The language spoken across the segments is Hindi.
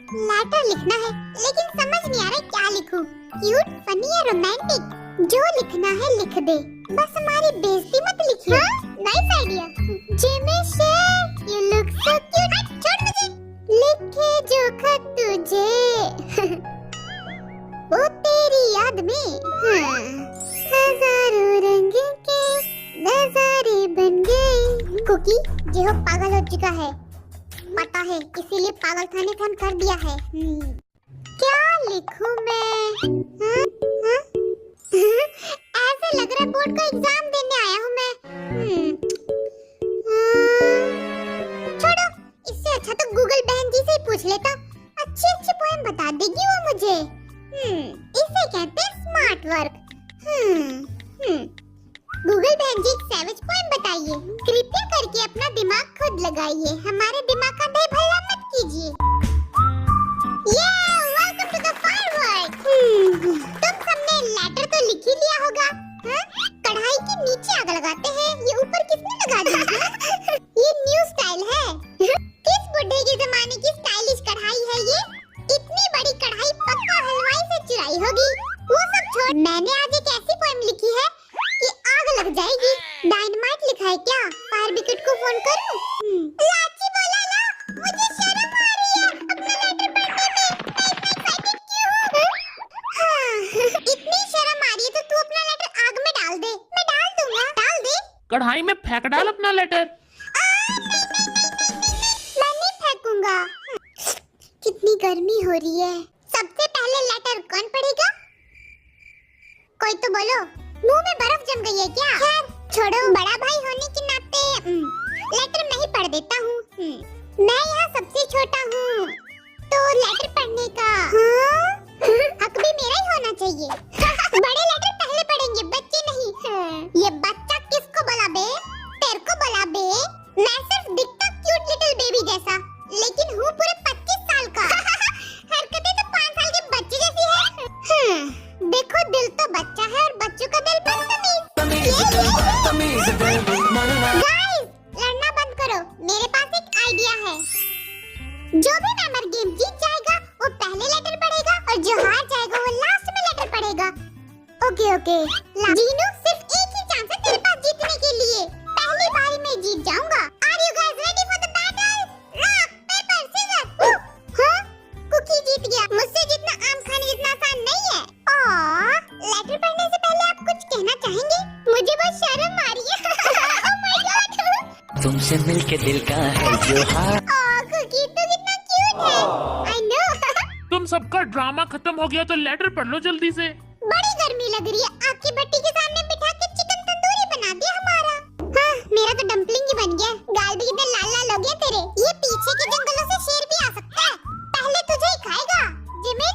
लेटर लिखना है, लेकिन समझ नहीं आ रहा क्या लिखूं। क्यूट, फनी या रोमांटिक? जो लिखना है लिख दे, बस हमारी बेइज्जती मत लिखिए। Nice idea. जिमिश, यू लुक सो क्यूट। छोड़ मुझे। लिखे जो खत तुझे वो तेरी याद में, हजारों रंग के नजारे बन गए। कुकी जो पागल हो चुका है, पता है, इसीलिए पागल खाने फोन कर दिया है। क्या लिखूं मैं? ऐसे लग रहा है बोर्ड का एग्जाम देने आया हूँ मैं। छोड़ो, इससे अच्छा तो गूगल बहन जी से ही पूछ लेता। अच्छी अच्छी पोएम बता देगी वो मुझे। इसे कहते हैं स्मार्ट वर्क। गूगल बहन जी एक सैवेज पोएम बताइए। कृपया करके अपना दिमाग खुद लगाइए, हमारे दिमाग का भला मत कीजिए। Welcome to the firework. तुम सबने लेटर तो लिख ही लिया होगा। कढ़ाई के नीचे आग लगाते हैं, ये ऊपर किसने लगा दी? ये न्यू स्टाइल है। किस बुढ़े के जमाने की स्टाइलिश कढ़ाई है ये? इतनी बड़ी कढ़ाई पक्का हलवाई से चुराई होगी। वो सब छोड़, मैंने आज एक ऐसी पोएम लिखी है कि आग लग जाएगी। डायनामाइट लिखा है क्या? फायर ब्रिगेड को फोन करूं? लाची बोला ना, मुझे शर्म आ रही है अपना लेटर पढ़ने में। मैं इतनी एक्साइटेड क्यों हूं? इतनी शर्म आ रही है तो तू अपना लेटर आग में डाल दे। मैं डाल दूंगा। डाल दे। कढ़ाई में फेंक डाल अपना लेटर। मैं नहीं फेंकूंगा। कितनी गर्मी हो रही है। सबसे पहले लेटर कौन पढ़ेगा? कोई तो बोलो। मुंह में बर्फ जम गई है क्या? खैर छोड़ो, बड़ा भाई होने के नाते लेटर मैं ही पढ़ देता हूँ। मैं यहाँ सबसे छोटा हूँ, तो लेटर पढ़ने का हक भी मेरा ही होना चाहिए। बड़े लेटर पहले पढ़ेंगे, बच्चे नहीं। ये बच्चा किसको बोला बे? तेरे को बोला बे? मैं सिर्फ दिखता क्यूट लिटिल बेबी जैसा, लेकिन हूँ पूरे 25 साल का। हरकतें तो 5 साल के बच्चे जैसी है। देखो, दिल तो बच्चा है और बच्चों का दिल बदतमीज। गाइस, लड़ना बंद करो, मेरे पास एक आइडिया है। जो भी मेंबर गेम जीत जाएगा वो पहले लेटर पढ़ेगा और जो हार जाएगा वो लास्ट में लेटर पढ़ेगा। ओके। जीनू, सिर्फ एक ही चांस है तेरे पास जीतने के लिए। पहली बारी में जीत जाऊंगा। Are you guys ready for the battle? Rock paper scissor. हाँ, कुकी जीत गया। मुझसे जीतना आम खाने जितना आसान नहीं है। लेटर पढ़ने से पहले आप कुछ कहना चाहेंगे? मुझे बहुत शर्म आ रही है। Oh my God. तुमसे मिलके दिल का है जो हार। कुकी तो कितना क्यूट है। I know. तुम सबका ड्रामा खत्म हो गया तो लेटर पढ़ लो जल्दी से। बड़ी गर्मी लग रही है। आग की भट्टी के सामने बिठा के चिकन तंदूरी बना दिया हमारा। हाँ, मेरा तो डम्पलिंग ही बन गया। गाल भी कितने लाल लाल हो गए तेरे। ये पीछे के जंगलों से शेर भी आ सकता है। पहले तुझे ही खाएगा जिमिन।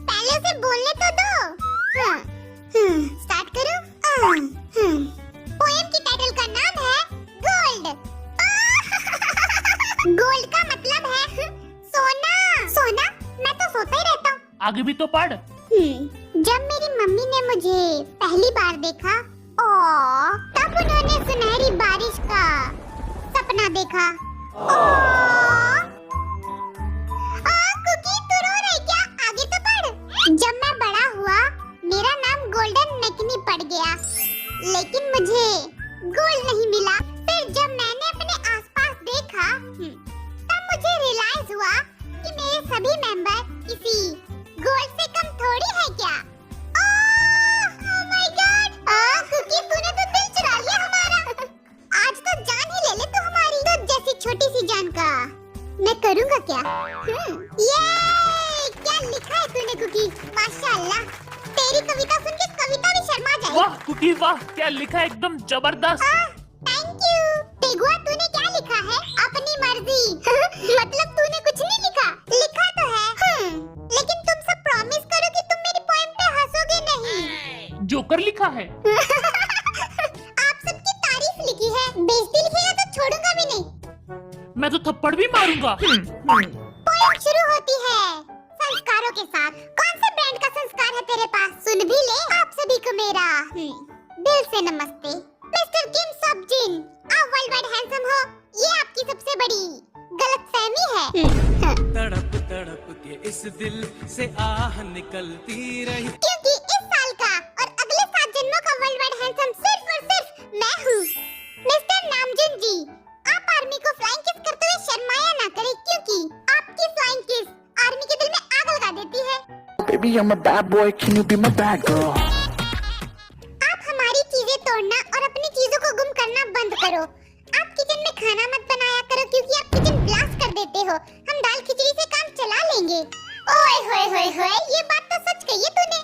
पहले उसे बोलने तो दो। स्टार्ट करो। पोएम की टाइटल का नाम है गोल्ड। गोल्ड का मतलब है सोना। सोना? मैं तो सोता ही रहता हूँ। आगे भी तो पढ़। जब मेरी मम्मी ने मुझे पहली बार देखा, तब उन्होंने सुनहरी बारिश का सपना देखा। कुकी, तू रो रही क्या? आगे तो पढ़। जब मैं बड़ा हुआ, मेरा नाम गोल्डन मैकनी पड़ गया, लेकिन मुझे गोल्ड नहीं मिला। फिर जब मैंने अपने आसपास देखा, तब मुझे रियलाइज हुआ कि मेरे सभी मेंबर किसी गोल्ड से कम थोड़ी है क्या। Oh my God. कुकी, तूने तो दिल चुरा लिया हमारा। आज तो जान ही ले ले तू हमारी। तो जैसी छोटी सी जान का मैं करूँगा क्या? ये क्या लिखा है तूने कुकी? माशाल्लाह, तेरी कविता सुन के कविता भी शर्मा जाए। वाह कुकी वाह, क्या लिखा है, एकदम जबरदस्त। Thank you. तेगुआ, तूने क्या लिखा है? अपनी मर्जी। मतलब तूने कुछ नहीं लिखा? लिखा तो है। लेकिन तुम सब प्रॉमिस करो कि तुम मेरी पोएम पे हंसोगे नहीं। जोकर लिखा है। आप सबकी तारीफ लिखी है, बेइज्जती लिखेगा तो छोड़ूंगा भी नहीं। मैं तो थप्पड़ भी मारूंगा। पोएम शुरू होती है संस्कारों के साथ। कौन है तेरे पास, सुन भी ले। आप सभी को मेरा दिल से नमस्ते। मिस्टर किम सब जिन, आप वर्ल्ड वाइड हैंडसम हो, ये आपकी सबसे बड़ी गलतफहमी है। तड़प तड़प के इस दिल से आह निकलती रही, क्योंकि इस साल का और अगले 7 जन्मों का वर्ल्ड वाइड हैंडसम सिर्फ और सिर्फ मैं हूँ। मिस्टर नामजुन जी, आप आर्मी को फ्लाइंग किस करते हुए शर्माया ना करें, क्योंकि आपकी फ्लाइंग किस आर्मी के दिल में आग लगा देती है। Baby, I'm a bad boy, can you be my bad girl? आप हमारी चीजें तोड़ना और अपनी चीजों को गुम करना बंद करो। आप किचन में खाना मत बनाया करो, क्योंकि आप किचन ब्लास्ट कर देते हो। हम दाल खिचड़ी से काम चला लेंगे। ओए होए होए होए, ये बात तो सच कही है तूने।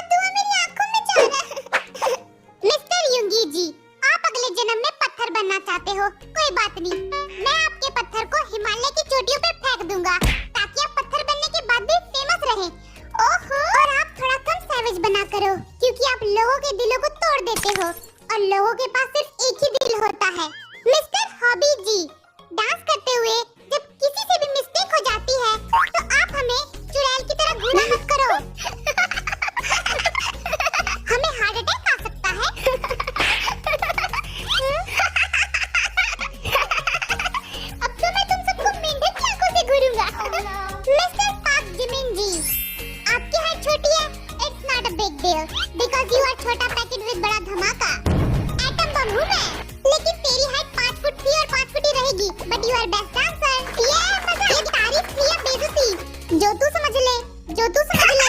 धुआं मेरी आंखों में जा रहा है। मिस्टर युंगी जी, आप अगले जन्म में पत्थर बनना चाहते हो, कोई बात नहीं, मैं आपके पत्थर को हिमालय की चोटियों पे फेंक दूंगा, ताकि आप पत्थर बनने के बाद भी फेमस रहें। ओहो, और आप थोड़ा कम सैवेज बना करो, क्योंकि आप लोगों के दिलों को तोड़ देते हो और लोगों के पास सिर्फ एक ही दिल होता है। मिस्टर हॉबी जी, डांस करते हुए जब किसी से भी मिस्टेक हो जाती है, तो आप हमें चुड़ैल की तरह घूरा मत करो। हमें हार्ट अटैक आ सकता है। अब तो मैं तुम सबको मेंढक की आंखों से घूरूंगा। मिस्टर पाक जिमिन जी, आपकी हाइट छोटी है, it's not a big deal, because you are छोटा पैकेट विद बड़ा धमाका। एटम बम हूँ मैं, लेकिन तेरी हाइट 5 फुट थी और 5 फुट ही रहेगी, but you are best dancer. ये मजा, ये तारीफ थी या बेइज्जती, जो तू समझ ले, जो तू समझ ले।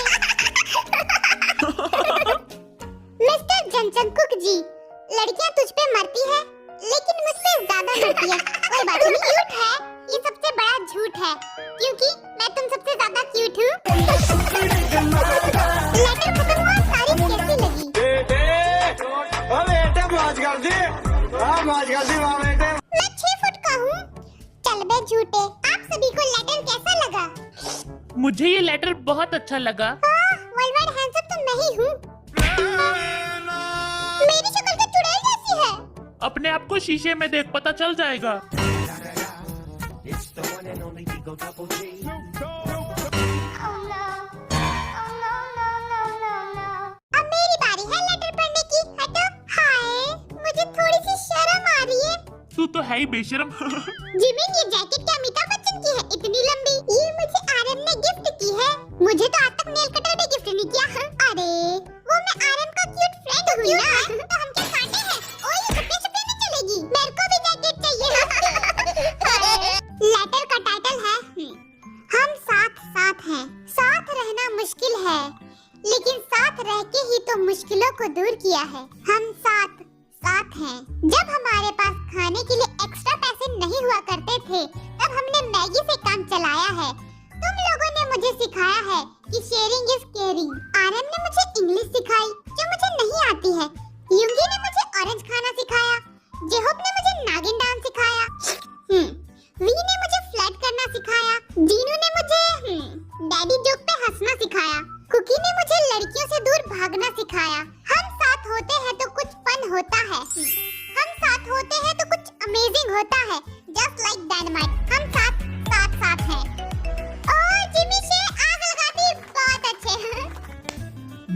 मिस्टर जनचंकुक जी, लड़कियां तुझ पे मरती है, लेकिन मुझसे ज्यादा मरती है। कोई बात नहीं, क्यूट है, ये सबसे बड़ा झूठ है, क्योंकि मैं तुम सबसे ज्यादा क्यूट हूँ। लेटर खत्म हुआ, तारीफ कैसी लगी? मैं 6 फुट का हूँ। चल बे झूठे, आप सभी को लेटर कैसा लगा? मुझे ये लेटर बहुत अच्छा लगा। वर्ल्ड वाइड हैंडसम तो मैं ही हूँ। मेरी शक्ल तो चुड़ैल जैसी है। अपने आप को शीशे में देख, पता चल जाएगा। अब मेरी बारी है लेटर पढ़ने की। हटो। हाय, मुझे थोड़ी सी शर्म आ रही है। तू तो है ही बेशर्म। जिमिन, ये जैकेट क्या अमिताभ बच्चन की है, इतनी लंबी? ये मुझे आरएम ने गिफ्ट की है। मुझे तो आज तक नेल कटर भी गिफ्ट नहीं किया। अरे, वो मैं आरएम का क्यूट फ्रेंड हुई ना, तो हम क्या कांटे हैं? ओए, ये छुपे छुपे नहीं चलेगी। मेरे को भी जैकेट चाहिए। लेटर का टाइटल है हम साथ साथ हैं। साथ रहना मुश्किल है, लेकिन साथ रह के ही तो मुश्किलों को दूर किया है। हम साथ साथ हैं। जब हमारे पास खाने के लिए एक्स्ट्रा पैसे नहीं हुआ करते थे, तब हमने मैगी से काम चलाया है। तुम लोगों ने मुझे सिखाया है कि शेयरिंग इज केयरिंग। आरएम ने मुझे इंग्लिश सिखाई, जो मुझे नहीं आती है। युंगी ने मुझे ऑरेंज खाना सिखाया। जेहोप ने मुझे नागिन डांस सिखाया। वी ने मुझे फ्लर्ट करना सिखाया। जीनू ने मुझे डैडी जोक पे हंसना सिखाया। कुकी ने मुझे लड़कियों से दूर भागना सिखाया। हम साथ होते हैं तो कुछ फन होता है। हम साथ होते हैं तो कुछ अमेजिंग होता है, जस्ट लाइक डायनामाइट। हम साथ साथ साथ हैं। ओह, जिमी से आग लगा दी, बहुत अच्छे।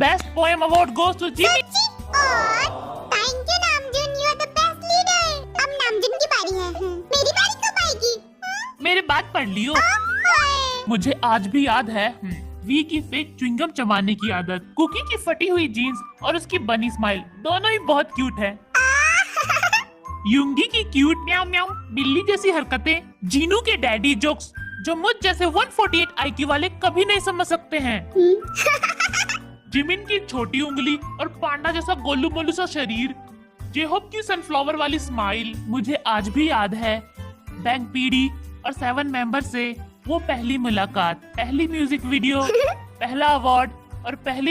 Best poem award goes to Jimmy. सच्ची? और thank you Namjoon, you are the best leader. अब नामजुन की बारी है। मेरी बारी कब आएगी? मेरी बात पढ़ लियो। ओए, मुझे आज भी याद है वी की फेक च्युइंगम चबाने की आदत, कुकी की फटी हुई जीन्स और उसकी बनी स्माइल, दोनों ही बहुत क्यूट है। युंगी की क्यूट म्याऊ म्याऊ बिल्ली जैसी हरकतें, जीनू के डैडी जोक्स जो मुझ जैसे 148 IQ वाले कभी नहीं समझ सकते हैं। जिमिन की छोटी उंगली और पांडा जैसा गोलू मोलू सा शरीर, जेहोप की सनफ्लावर वाली स्माइल मुझे आज भी याद है। बैंक पीडी और 7 मेंबर से वो पहली मुलाकात, पहली म्यूजिक वीडियो, पहला अवार्ड और पहली